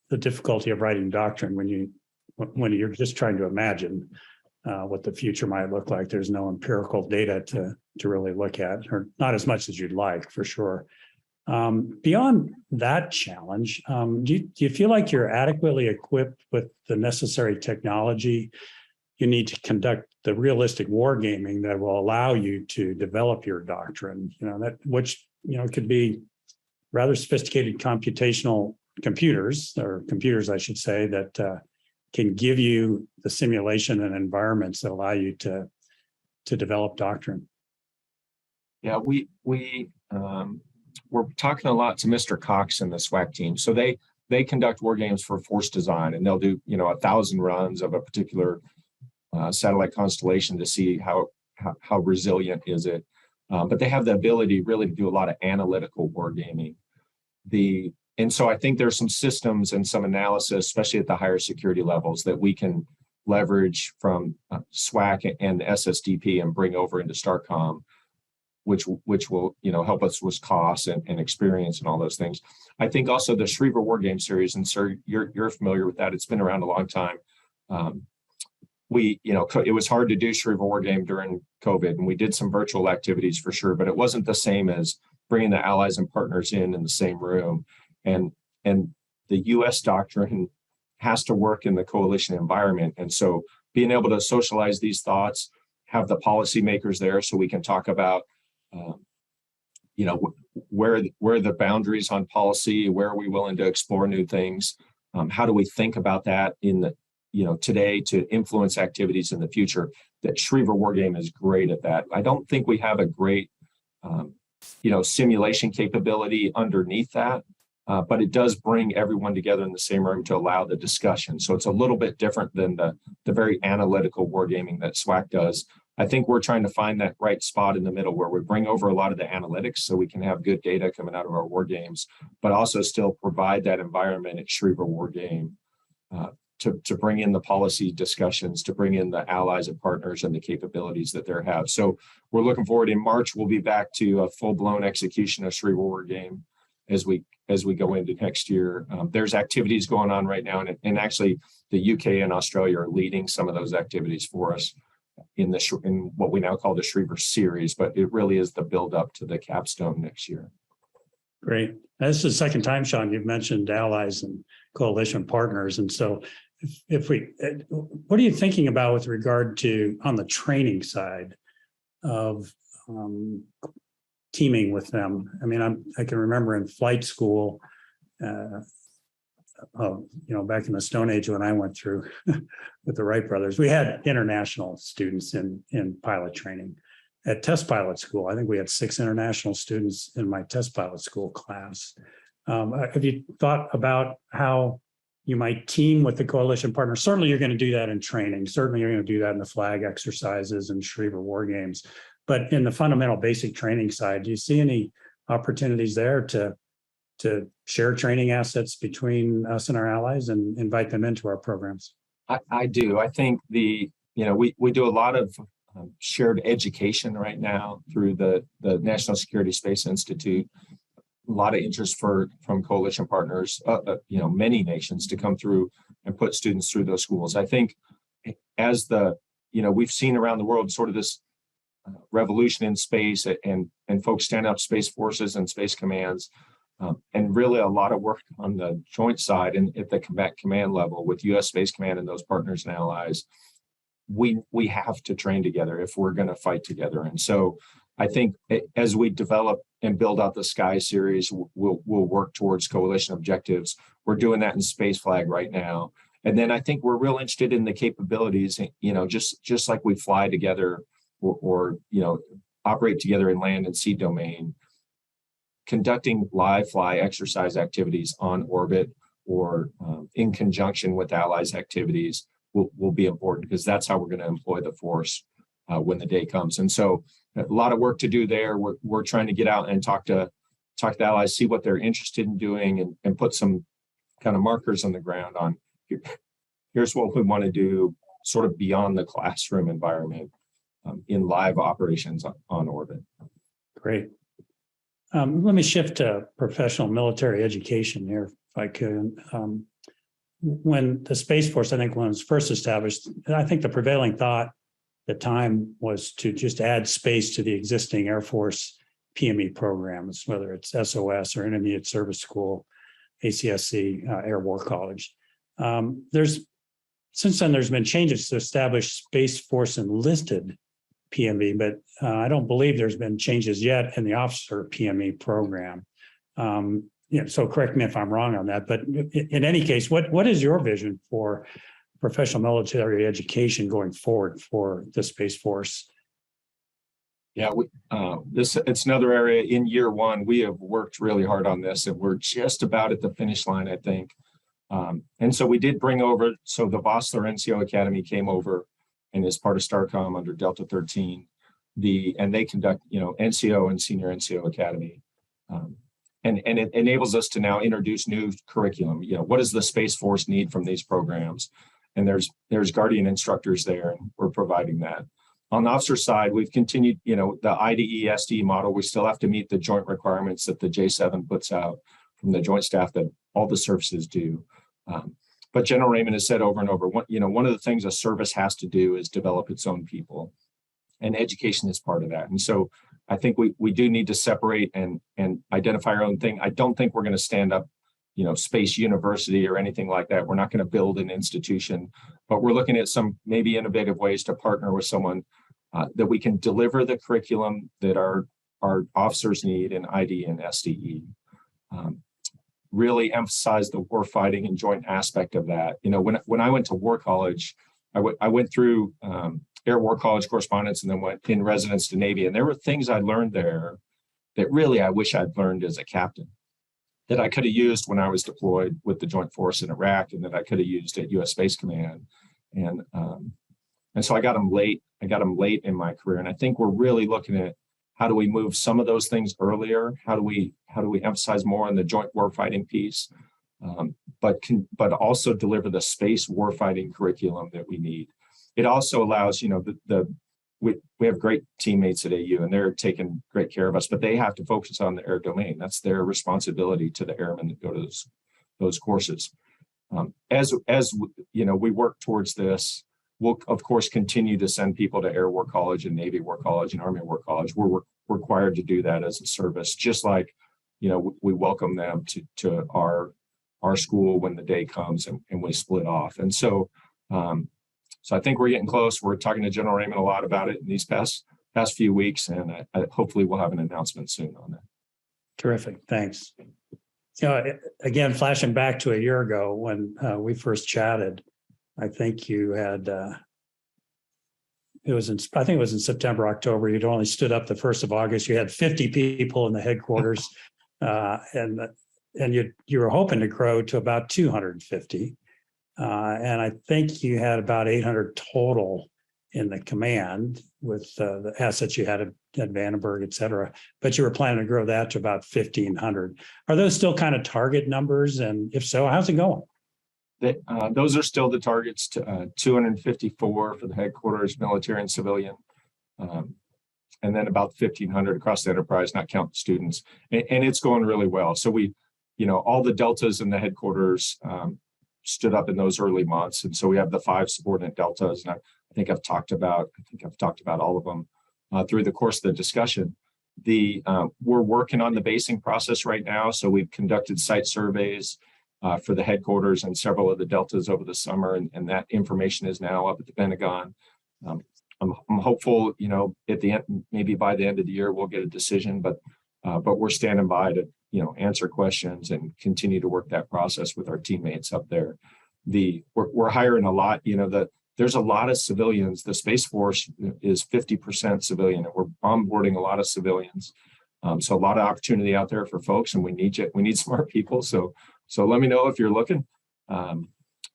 the difficulty of writing doctrine when you're just trying to imagine what the future might look like. There's no empirical data to really look at, or not as much as you'd like, for sure. Beyond that challenge, do you feel like you're adequately equipped with the necessary technology you need to conduct the realistic wargaming that will allow you to develop your doctrine? Which could be rather sophisticated computational computers, I should say, that can give you the simulation and environments that allow you to develop doctrine. Yeah, we're talking a lot to Mr. Cox and the SWAC team. So they conduct war games for force design, and they'll do 1,000 runs of a particular satellite constellation to see how resilient is it. But they have the ability really to do a lot of analytical wargaming. And so I think there's some systems and some analysis, especially at the higher security levels, that we can leverage from SWAC and SSDP and bring over into STARCOM, which will help us with costs and experience and all those things. I think also the Schriever War Game series, and sir, you're familiar with that. It's been around a long time. It was hard to do Schriever War Game during COVID, and we did some virtual activities for sure, but it wasn't the same as bringing the allies and partners in the same room. And the U.S. doctrine has to work in the coalition environment. And so being able to socialize these thoughts, have the policymakers there so we can talk about, where are the boundaries on policy, where are we willing to explore new things, how do we think about that in the, today to influence activities in the future. That Schriever War Game is great at that. I don't think we have a great, simulation capability underneath that. But it does bring everyone together in the same room to allow the discussion. So it's a little bit different than the very analytical wargaming that SWAC does. I think we're trying to find that right spot in the middle where we bring over a lot of the analytics so we can have good data coming out of our war games, but also still provide that environment at Schriever War Game to bring in the policy discussions, to bring in the allies and partners and the capabilities that they have. So we're looking forward. In March, we'll be back to a full-blown execution of Schriever War Game as we go into next year. There's activities going on right now, and actually the UK and Australia are leading some of those activities for us in what we now call the Schriever series, but it really is the build up to the capstone next year. Great. This is the second time, Shawn, you've mentioned allies and coalition partners. And so what are you thinking about with regard to on the training side of teaming with them? I mean, I can remember in flight school, back in the Stone Age when I went through with the Wright brothers, we had international students in pilot training. At test pilot school, I think we had 6 international students in my test pilot school class. Have you thought about how you might team with the coalition partner? Certainly you're going to do that in training. Certainly you're going to do that in the flag exercises and Schriever War Games. But in the fundamental basic training side, do you see any opportunities there to share training assets between us and our allies and invite them into our programs? I do. I think we do a lot of shared education right now through the National Security Space Institute. A lot of interest from coalition partners, many nations to come through and put students through those schools. I think as we've seen around the world sort of this revolution in space and folks stand up space forces and space commands, and really a lot of work on the joint side and at the combat command level with U.S. Space Command and those partners and allies. We have to train together if we're going to fight together. And so I think as we develop and build out the Sky series, we'll work towards coalition objectives. We're doing that in Space Flag right now. And then I think we're real interested in the capabilities, just like we fly together or operate together in land and sea domain, conducting live fly exercise activities on orbit or in conjunction with allies activities will be important, because that's how we're going to employ the force when the day comes. And so a lot of work to do there. We're trying to get out and talk to the allies, see what they're interested in doing, and put some kind of markers on the ground on here's what we want to do sort of beyond the classroom environment in live operations on orbit. Great. Let me shift to professional military education here, if I could. When the Space Force, I think when it was first established, I think the prevailing thought at the time was to just add space to the existing Air Force PME programs, whether it's SOS or Intermediate Service School, ACSC, Air War College. Since then, there's been changes to establish Space Force enlisted PME, but I don't believe there's been changes yet in the officer PME program. So correct me if I'm wrong on that, but in any case, what is your vision for professional military education going forward for the Space Force? Yeah, it's another area in year one. We have worked really hard on this, and we're just about at the finish line, I think. And so we did bring over, so the Vossler NCO Academy came over and is part of STARCOM under Delta 13. And they conduct, NCO and Senior NCO Academy. And it enables us to now introduce new curriculum. What does the Space Force need from these programs? And there's Guardian instructors there, and we're providing that. On the officer side, we've continued, the IDE SDE model. We still have to meet the joint requirements that the J7 puts out from the joint staff that all the services do. But General Raymond has said over and over, one of the things a service has to do is develop its own people, and education is part of that. And so I think we do need to separate and identify our own thing. I don't think we're going to stand up, Space University or anything like that. We're not going to build an institution, but we're looking at some maybe innovative ways to partner with someone that we can deliver the curriculum that our officers need in ID and SDE. Really emphasize the warfighting and joint aspect of that. When I went to War College, I went through Air War College correspondence and then went in residence to Navy. And there were things I learned there that really I wish I'd learned as a captain, that I could have used when I was deployed with the Joint Force in Iraq, and that I could have used at U.S. Space Command. And so I got them late. I got them late in my career. And I think we're really looking at how do we move some of those things earlier? How do we emphasize more on the joint warfighting piece, but also deliver the space warfighting curriculum that we need. It also allows, we have great teammates at AU, and they're taking great care of us, but they have to focus on the air domain. That's their responsibility to the airmen that go to those courses. As we work towards this, we'll of course continue to send people to Air War College and Navy War College and Army War College. We're required to do that as a service, just like we welcome them to our school when the day comes and we split off. And so I think we're getting close. We're talking to General Raymond a lot about it in these past few weeks, and hopefully we'll have an announcement soon on that. Terrific, thanks. Again, flashing back to a year ago when we first chatted, I think you had, I think it was in September, October. You'd only stood up the 1st of August. You had 50 people in the headquarters, and you were hoping to grow to about 250. And I think you had about 800 total in the command with the assets you had at Vandenberg, et cetera. But you were planning to grow that to about 1,500. Are those still kind of target numbers? And if so, how's it going? Those are still the targets, 254 for the headquarters, military and civilian, and then about 1,500 across the enterprise, not counting students. And it's going really well. So we, all the deltas in the headquarters stood up in those early months. And so we have the 5 subordinate deltas. And I think I've talked about all of them through the course of the discussion. We're working on the basing process right now. So we've conducted site surveys for the headquarters and several of the deltas over the summer, and that information is now up at the Pentagon. I'm hopeful, at the end, maybe by the end of the year, we'll get a decision, but we're standing by to, answer questions and continue to work that process with our teammates up there. We're hiring a lot, there's a lot of civilians. The Space Force is 50% civilian, and we're onboarding a lot of civilians. So a lot of opportunity out there for folks, and we need smart people. So let me know if you're looking,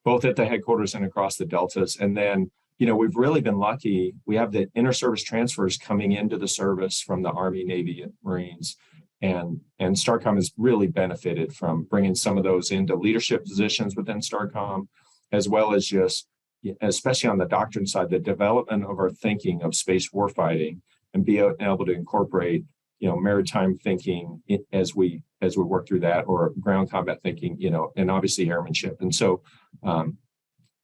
both at the headquarters and across the deltas. And then, we've really been lucky. We have the inter-service transfers coming into the service from the Army, Navy, and Marines. And STARCOM has really benefited from bringing some of those into leadership positions within STARCOM, as well as just, especially on the doctrine side, the development of our thinking of space warfighting, and be able to incorporate maritime thinking as we work through that, or ground combat thinking, and obviously airmanship. And so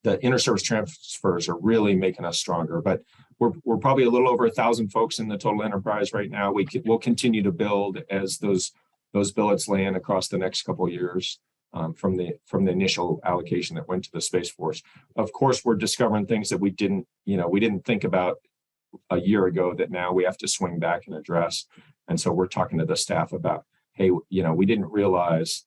the inter-service transfers are really making us stronger. But we're probably a little over 1,000 folks in the total enterprise right now. We'll continue to build as those billets land across the next couple of years from the initial allocation that went to the Space Force. Of course, we're discovering things that we didn't think about a year ago that now we have to swing back and address. And so we're talking to the staff about, hey, we didn't realize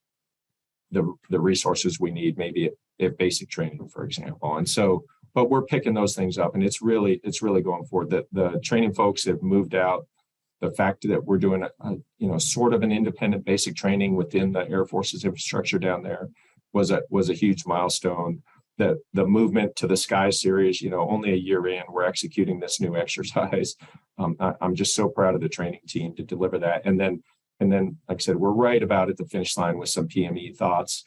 the resources we need, maybe at basic training, for example. And so, but we're picking those things up, and it's really going forward. The training folks have moved out the fact that we're doing sort of an independent basic training within the Air Force's infrastructure down there was a huge milestone. The movement to the Sky series, only a year in, we're executing this new exercise. I'm just so proud of the training team to deliver that. And then, like I said, we're right about at the finish line with some PME thoughts.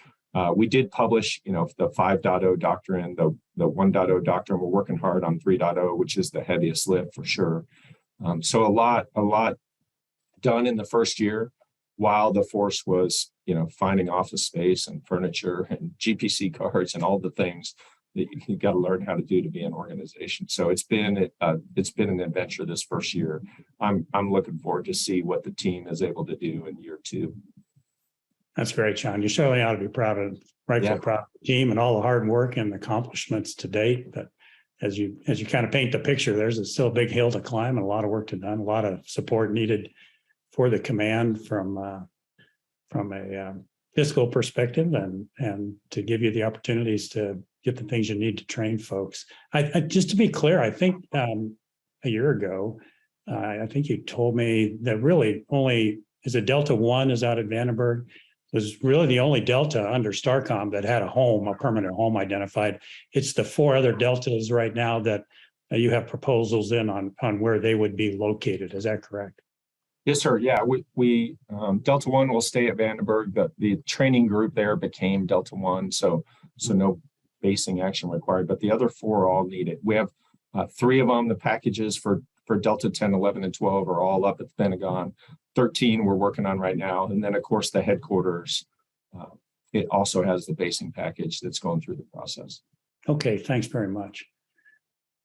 We did publish, the 5.0 doctrine, the 1.0 doctrine. We're working hard on 3.0, which is the heaviest lift for sure. So a lot done in the first year, while the force was, finding office space and furniture and GPC cards and all the things that you got to learn how to do to be an organization. So it's been an adventure this first year. I'm looking forward to see what the team is able to do in year 2. That's great, Shawn. You surely ought to be proud of the team and all the hard work and accomplishments to date. But as you kind of paint the picture, there's still a big hill to climb and a lot of work to done, a lot of support needed for the command from a fiscal perspective and to give you the opportunities to get the things you need to train folks. I just to be clear, I think a year ago, I think you told me that really only is a Delta 1 is out at Vandenberg. Was really the only Delta under STARCOM that had a permanent home identified. It's the 4 other Deltas right now that you have proposals in on where they would be located. Is that correct? Yes, sir. Yeah, we Delta 1 will stay at Vandenberg. The training group there became Delta 1, so no basing action required. But the other 4 all need it. We have 3 of them. The packages for Delta 10, 11, and 12 are all up at the Pentagon. 13 we're working on right now. And then, of course, the headquarters, it also has the basing package that's going through the process. Okay, thanks very much.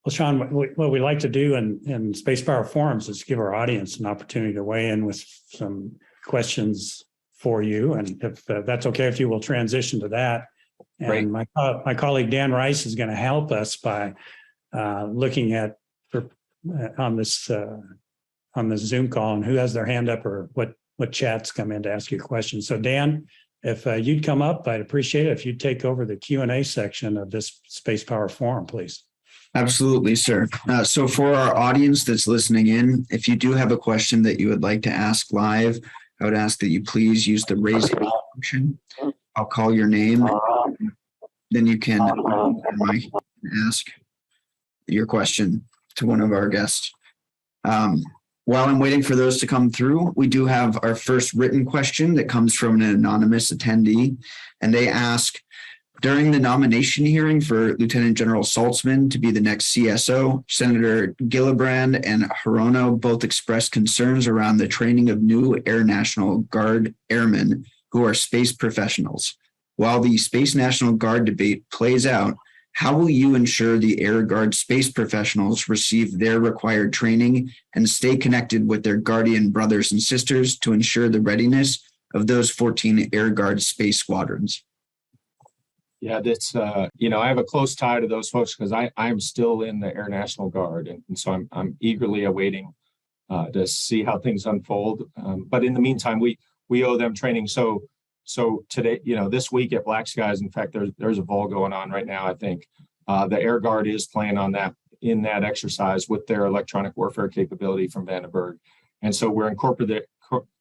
Well, Shawn, what we like to do in Spacepower Forums is give our audience an opportunity to weigh in with some questions for you. And if that's okay with you, we'll transition to that. And my colleague Dan Rice is going to help us by looking at on this Zoom call and who has their hand up or what chats come in to ask you questions. So Dan, if you'd come up, I'd appreciate it if you'd take over the Q&A section of this Spacepower Forum, please. Absolutely, sir. So for our audience that's listening in, if you do have a question that you would like to ask live, I would ask that you please use the raise hand function. I'll call your name. Then you can ask your question to one of our guests. While I'm waiting for those to come through, we do have our first written question that comes from an anonymous attendee, and they ask, during the nomination hearing for Lieutenant General Saltzman to be the next CSO, Senator Gillibrand and Hirono both expressed concerns around the training of new Air National Guard airmen who are space professionals. While the Space National Guard debate plays out, how will you ensure the Air Guard space professionals receive their required training and stay connected with their Guardian brothers and sisters to ensure the readiness of those 14 Air Guard space squadrons? Yeah, that's, I have a close tie to those folks because I'm still in the Air National Guard. And so I'm eagerly awaiting to see how things unfold. But in the meantime, we owe them training. So today, this week at Black Skies, in fact, there's a vol going on right now, I think. The Air Guard is playing on that in that exercise with their electronic warfare capability from Vandenberg. And so we're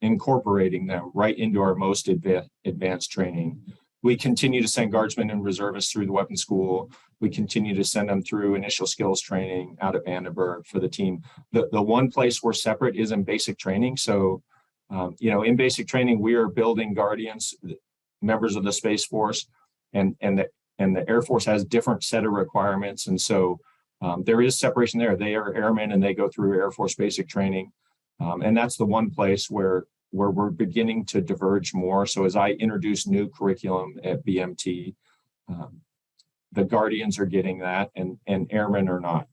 incorporating them right into our most advanced training. We continue to send guardsmen and reservists through the weapons school. We continue to send them through initial skills training out at Vandenberg for the team. The one place we're separate is in basic training. So, in basic training, we are building Guardians, members of the Space Force, and the Air Force has different set of requirements. And so there is separation there. They are airmen and they go through Air Force basic training. And that's the one place where we're beginning to diverge more. So as I introduce new curriculum at BMT, the Guardians are getting that and airmen are not.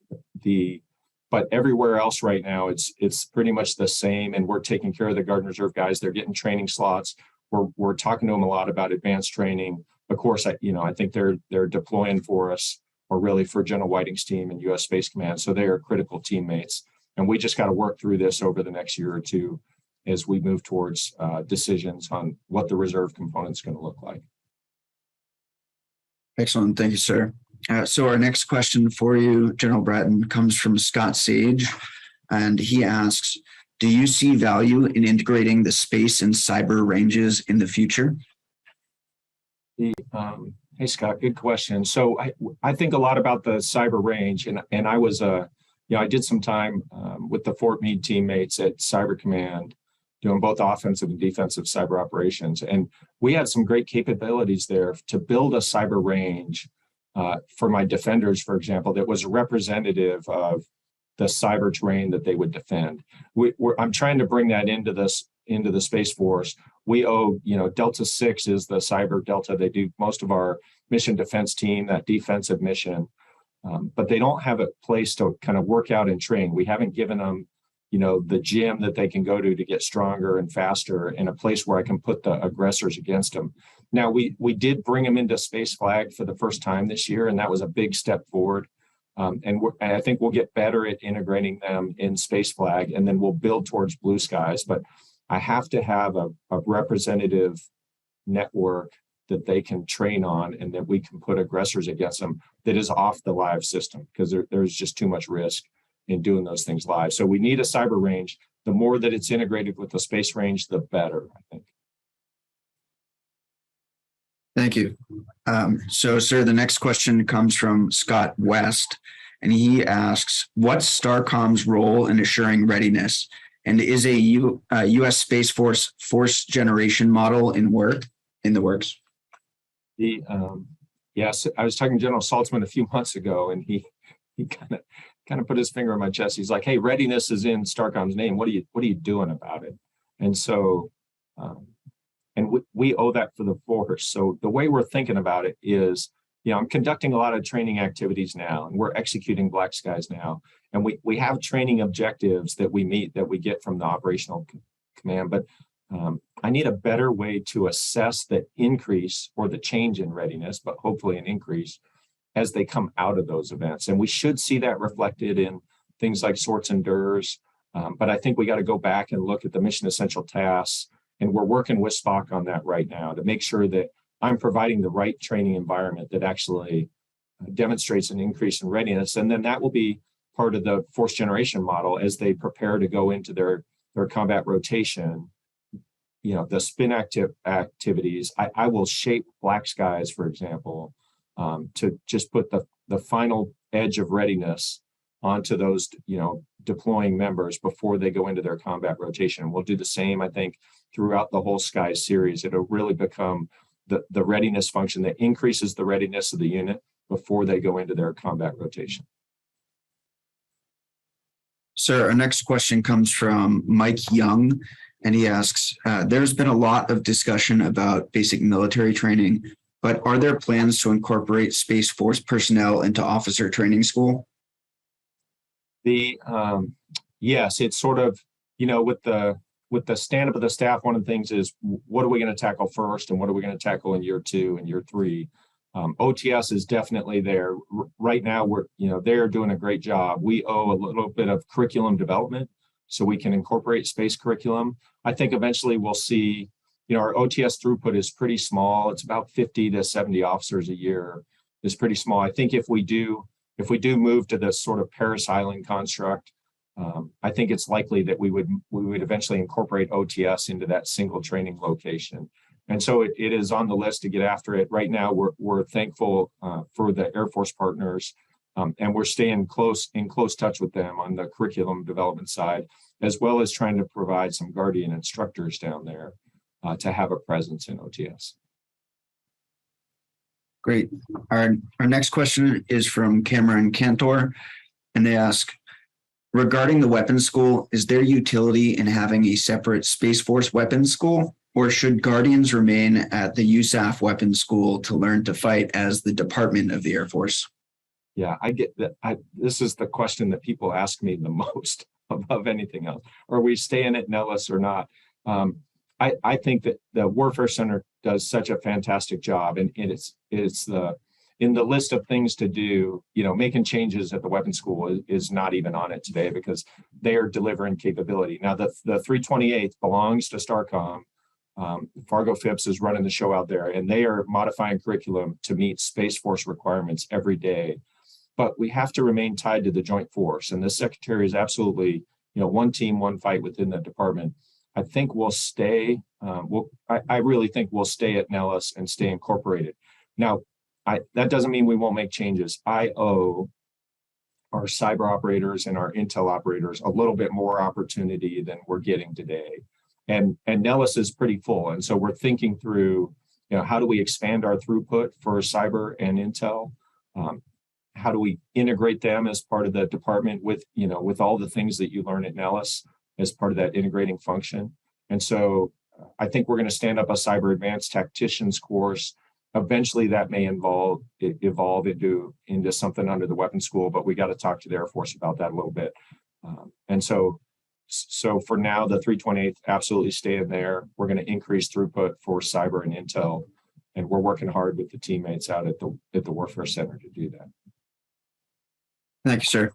But everywhere else right now, it's pretty much the same. And we're taking care of the Guard and Reserve guys. They're getting training slots. We're talking to them a lot about advanced training. Of course, I think they're deploying for us, or really for General Whiting's team and U.S. Space Command. So they are critical teammates. And we just got to work through this over the next year or two as we move towards decisions on what the reserve component is going to look like. Excellent. Thank you, sir. So our next question for you, General Bratton, comes from Scott Sage, and he asks, Do you see value in integrating the space and cyber ranges in the future? Hey, Scott, good question. So I think a lot about the cyber range, and I was I did some time with the Fort Meade teammates at Cyber Command, doing both offensive and defensive cyber operations, and we had some great capabilities there to build a cyber range for my defenders, for example, that was representative of the cyber terrain that they would defend. I'm trying to bring that into the Space Force. We owe, Delta 6 is the cyber Delta. They do most of our mission defense team, that defensive mission, but they don't have a place to kind of work out and train. We haven't given them, the gym that they can go to get stronger and faster, and a place where I can put the aggressors against them. Now, we did bring them into Space Flag for the first time this year, and that was a big step forward. And I think we'll get better at integrating them in Space Flag, and then we'll build towards Blue Skies. But I have to have a representative network that they can train on, and that we can put aggressors against them that is off the live system, because there's just too much risk in doing those things live. So we need a cyber range. The more that it's integrated with the space range, the better, I think. Thank you. So, sir, the next question comes from Scott West, and he asks, what's STARCOM's role in assuring readiness? And is a U.S. Space Force generation model in the works? Yes, I was talking to General Saltzman a few months ago, and he kind of put his finger on my chest. He's like, "Hey, readiness is in STARCOM's name. What are you doing about it?" And so, and we owe that for the force. So the way we're thinking about it is, I'm conducting a lot of training activities now, and we're executing Black Skies now, and we have training objectives that we meet, that we get from the operational command. But I need a better way to assess the increase or the change in readiness, but hopefully an increase as they come out of those events. And we should see that reflected in things like sorts and DERs. But I think we got to go back and look at the mission essential tasks. And we're working with SPOC on that right now to make sure that I'm providing the right training environment that actually demonstrates an increase in readiness. And then that will be part of the force generation model as they prepare to go into their combat rotation. The spin activities, I will shape Black Skies, for example, to just put the final edge of readiness onto those, deploying members before they go into their combat rotation. And we'll do the same, I think, throughout the whole Skies series. It'll really become the readiness function that increases the readiness of the unit before they go into their combat rotation. Sir, our next question comes from Mike Young, and he asks, there's been a lot of discussion about basic military training, but are there plans to incorporate Space Force personnel into officer training school? Yes, it's sort of, with the stand up of the staff, one of the things is, what are we going to tackle first, and what are we going to tackle in year 2 and year 3? OTS is definitely there right now. They're doing a great job. We owe a little bit of curriculum development so we can incorporate space curriculum. I think eventually we'll see, our OTS throughput is pretty small. It's about 50 to 70 officers a year. It's pretty small. I think if we do move to this sort of Paris Island construct, I think it's likely that we would eventually incorporate OTS into that single training location. And so it is on the list to get after it. Right now, we're thankful for the Air Force partners, and we're staying in close touch with them on the curriculum development side, as well as trying to provide some Guardian instructors down there to have a presence in OTS. Great. Our next question is from Cameron Cantor, and they ask, regarding the weapons school, is there utility in having a separate Space Force weapons school, or should Guardians remain at the USAF weapons school to learn to fight as the Department of the Air Force? Yeah, I get that. This is the question that people ask me the most above anything else. Are we staying at Nellis or not? I think that the Warfare Center does such a fantastic job, and it's in the list of things to do. Making changes at the weapons school is not even on it today, because they are delivering capability. Now, the 328th belongs to STARCOM. Fargo Phipps is running the show out there, and they are modifying curriculum to meet Space Force requirements every day. But we have to remain tied to the joint force, and the Secretary is absolutely one team, one fight within the department. I think we'll stay. I really think we'll stay at Nellis and stay incorporated. Now, that doesn't mean we won't make changes. I owe our cyber operators and our intel operators a little bit more opportunity than we're getting today. And Nellis is pretty full. And so we're thinking through, how do we expand our throughput for cyber and intel? How do we integrate them as part of the department with all the things that you learn at Nellis as part of that integrating function? And so I think we're going to stand up a cyber advanced tacticians course. Eventually that may evolve into something under the weapons school, but we got to talk to the Air Force about that a little bit. And so for now, the 328th absolutely stay in there. We're going to increase throughput for cyber and intel, and we're working hard with the teammates out at the Warfare Center to do that. Thank you, sir.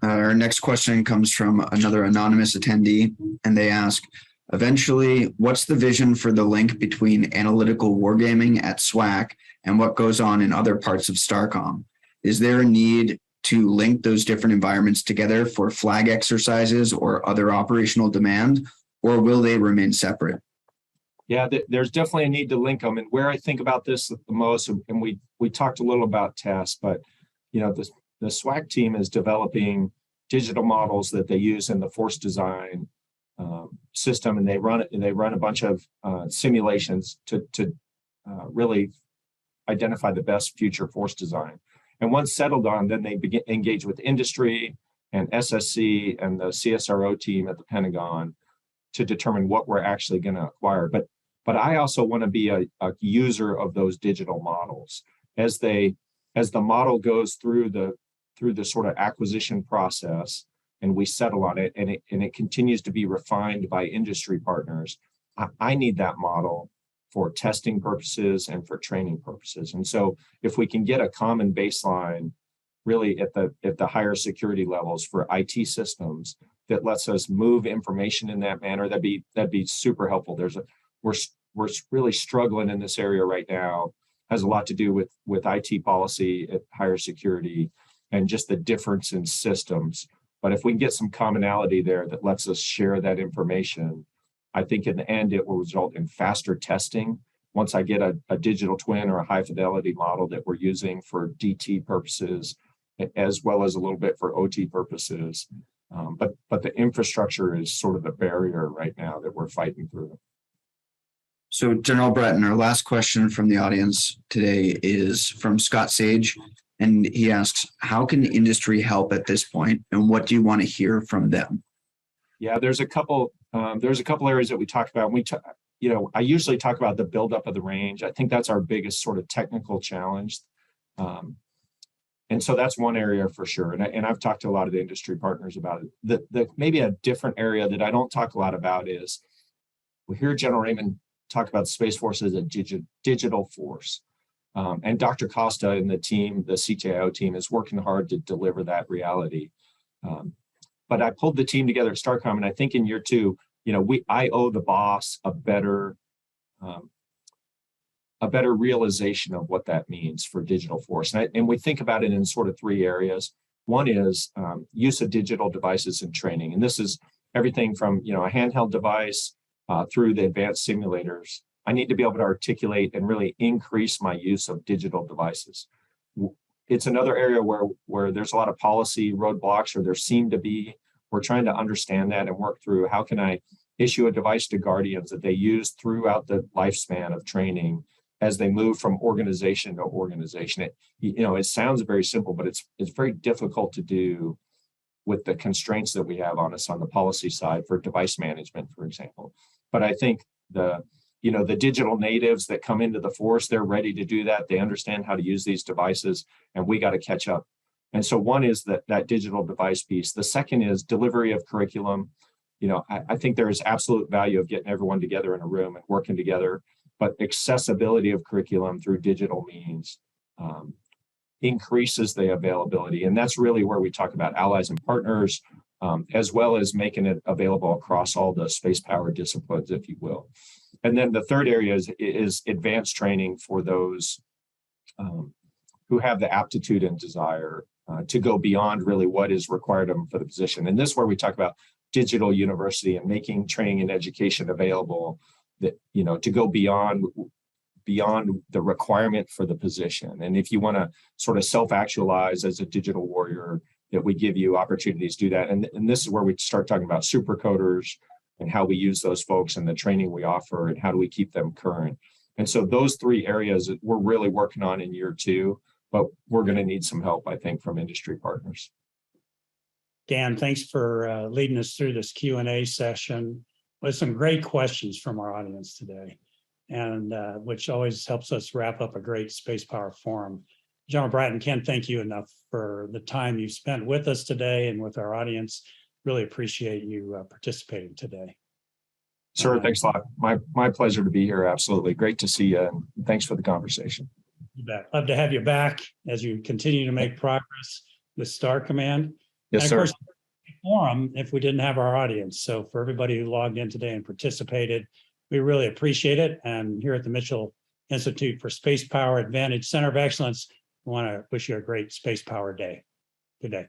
Our next question comes from another anonymous attendee, and they ask, eventually, what's the vision for the link between analytical wargaming at SWAC and what goes on in other parts of STARCOM? Is there a need to link those different environments together for flag exercises or other operational demand, or will they remain separate? Yeah, there's definitely a need to link them. And where I think about this the most, and we talked a little about tests, but the SWAC team is developing digital models that they use in the force design system, and they run a bunch of simulations to really identify the best future force design. And once settled on, then they engage with industry and SSC and the CSRO team at the Pentagon to determine what we're actually going to acquire. But I also want to be a user of those digital models as the model goes through the sort of acquisition process, and we settle on it, and it continues to be refined by industry partners. I need that model for testing purposes and for training purposes. And so if we can get a common baseline really at the higher security levels for IT systems that lets us move information in that manner, that'd be super helpful. We're really struggling in this area right now. Has a lot to do with IT policy at higher security and just the difference in systems. But if we can get some commonality there that lets us share that information, I think in the end, it will result in faster testing. Once I get a digital twin or a high fidelity model that we're using for DT purposes, as well as a little bit for OT purposes. But the infrastructure is sort of the barrier right now that we're fighting through. So General Bratton, our last question from the audience today is from Scott Sage. And he asks, how can industry help at this point? And what do you want to hear from them? Yeah, there's a couple areas that we talked about. I usually talk about the buildup of the range. I think that's our biggest sort of technical challenge. And so that's one area for sure. And I've talked to a lot of the industry partners about it. The maybe a different area that I don't talk a lot about is we hear General Raymond talk about the Space Force as a digital force. And Dr. Costa and the team, the CTIO team, is working hard to deliver that reality. But I pulled the team together at STARCOM, and I think in year two, I owe the boss a better realization of what that means for digital force. And we think about it in sort of three areas. One is use of digital devices in training. And this is everything from, a handheld device through the advanced simulators. I need to be able to articulate and really increase my use of digital devices. It's another area where there's a lot of policy roadblocks, or there seem to be. We're trying to understand that and work through how can I issue a device to Guardians that they use throughout the lifespan of training as they move from organization to organization. It sounds very simple, but it's very difficult to do with the constraints that we have on us on the policy side for device management, for example. But I think the digital natives that come into the force, they're ready to do that. They understand how to use these devices, and we got to catch up. And so one is that digital device piece. The second is delivery of curriculum. I think there is absolute value of getting everyone together in a room and working together, but accessibility of curriculum through digital means increases the availability. And that's really where we talk about allies and partners, as well as making it available across all the space power disciplines, if you will. And then the third area is advanced training for those who have the aptitude and desire to go beyond really what is required of them for the position. And this is where we talk about digital university and making training and education available, that, you know, to go beyond the requirement for the position. And if you want to sort of self-actualize as a digital warrior, that we give you opportunities to do that. And this is where we start talking about super coders and how we use those folks and the training we offer and how do we keep them current. And so those three areas that we're really working on in year 2, but we're going to need some help, I think, from industry partners. Dan, thanks for leading us through this Q&A session with some great questions from our audience today, and which always helps us wrap up a great Space Power Forum. General Bratton, can't thank you enough for the time you've spent with us today and with our audience. Really appreciate you participating today. Sir, thanks a lot. My pleasure to be here. Absolutely. Great to see you. And thanks for the conversation. You bet. Love to have you back as you continue to make progress with Star Command. Yes, and sir. of course, forum if we didn't have our audience. So for everybody who logged in today and participated, we really appreciate it. And here at the Mitchell Institute for Space Power Advantage Center of Excellence, we want to wish you a great Space Power Day. Good day.